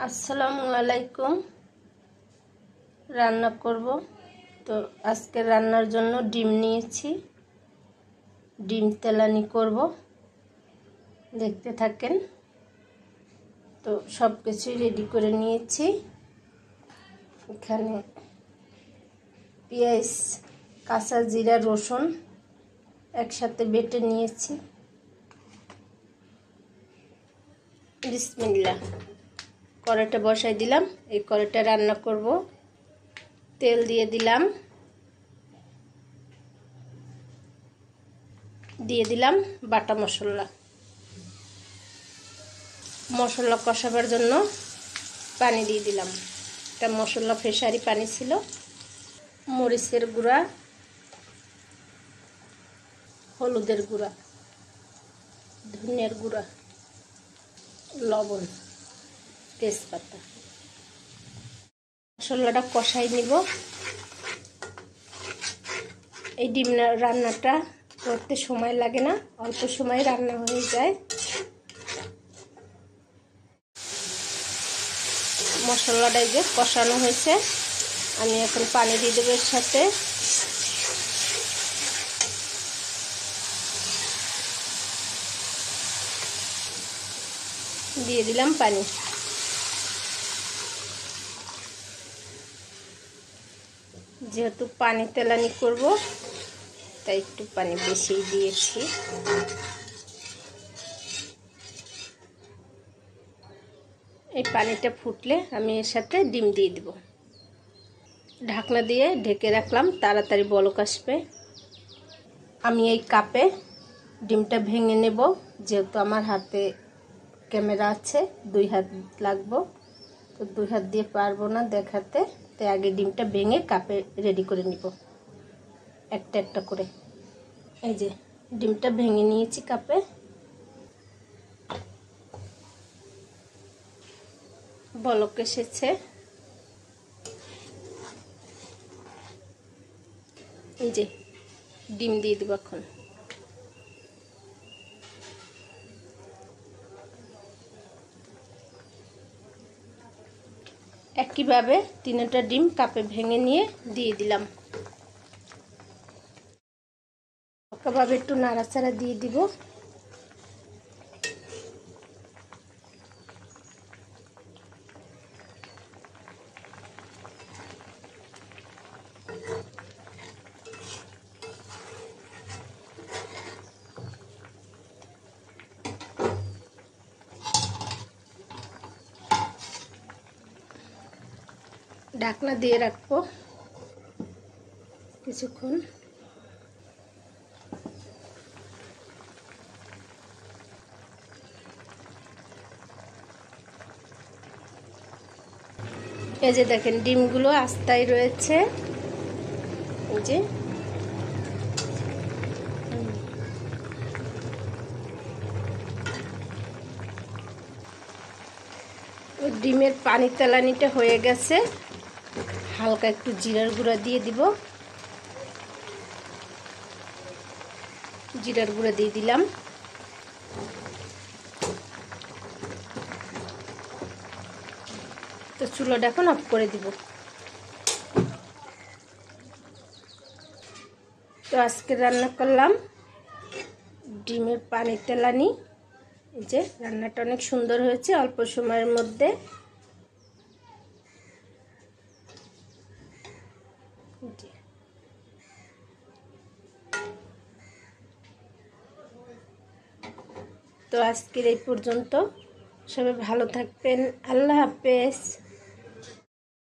আসসালামু আলাইকুম। রান্না করব। তো আজকে রান্নার জন্য ডিম নিয়েছি, ডিম তেলানি করব, দেখতে থাকেন। তো সব কিছুই রেডি করে নিয়েছি। এখানে পেঁয়াজ, কাঁচা জিরা, রসুন একসাথে বেটে নিয়েছি। বিসমিল্লাহ। কড়াইটা বসাই দিলাম। এই কড়াইটা রান্না করব। তেল দিয়ে দিলাম, বাটা মশলা। মশলা কষাবার জন্য পানি দিয়ে দিলাম। এটা মশলা ফেসারি পানি ছিল। মরিচের গুঁড়া, হলুদের গুঁড়া, ধনিয়ার গুঁড়া, লবণ, তেজপাতা। মশলাটা কষাই নিব। এই ডিম রান্নাটা করতে সময় লাগে না, অল্প সময় রান্না হয়ে যায়। মশলাটা যে কষানো হয়েছে, আমি এখন পানি দিয়ে দেবো এর সাথে। দিয়ে দিলাম পানি। যেহেতু পানি তেলানি করব, তাই একটু পানি বেশি দিয়েছি। এই পানিটা ফুটলে আমি এর সাথে ডিম দিয়ে দেব। ঢাকনা দিয়ে ঢেকে রাখলাম, তাড়াতাড়ি বলক আসবে। আমি এই কাপে ডিমটা ভেঙে নেব। যেহেতু আমার হাতে ক্যামেরা আছে, 2 হাত লাগবে, তো 2 হাত দিয়ে পারবো না দেখাতে, তাই আগে ডিমটা ভেঙে কাপে রেডি করে নিব একটা একটা করে। এই যে ডিমটা ভেঙে নিয়েছি কাপে। বলক এসেছে। এই যে ডিম দিয়ে দেব এখন। একইভাবে 3টা ডিম কাপে ভেঙে নিয়ে দিয়ে দিলাম। হালকাভাবে একটু নাড়াচাড়া দিয়ে দিব। ঢাকনা দিয়ে রাখবো কিছুক্ষণ। এই যে দেখেন ডিমগুলো আস্তায় রয়েছে। এই যে ডিমের পানি তেলানিটা হয়ে গেছে। হালকা একটু জিরার গুঁড়া দিয়ে দিব। জিরার গুঁড়া দিয়ে দিলাম। তো চুলাটা এখন অফ করে দিব। তো আজকে রান্না করলাম ডিমের পানি তেলানি। এই যে রান্নাটা অনেক সুন্দর হয়েছে অল্প সময়ের মধ্যে। তো আজকের এই পর্যন্ত। সবাই ভালো থাকবেন। আল্লাহ হাফেজ।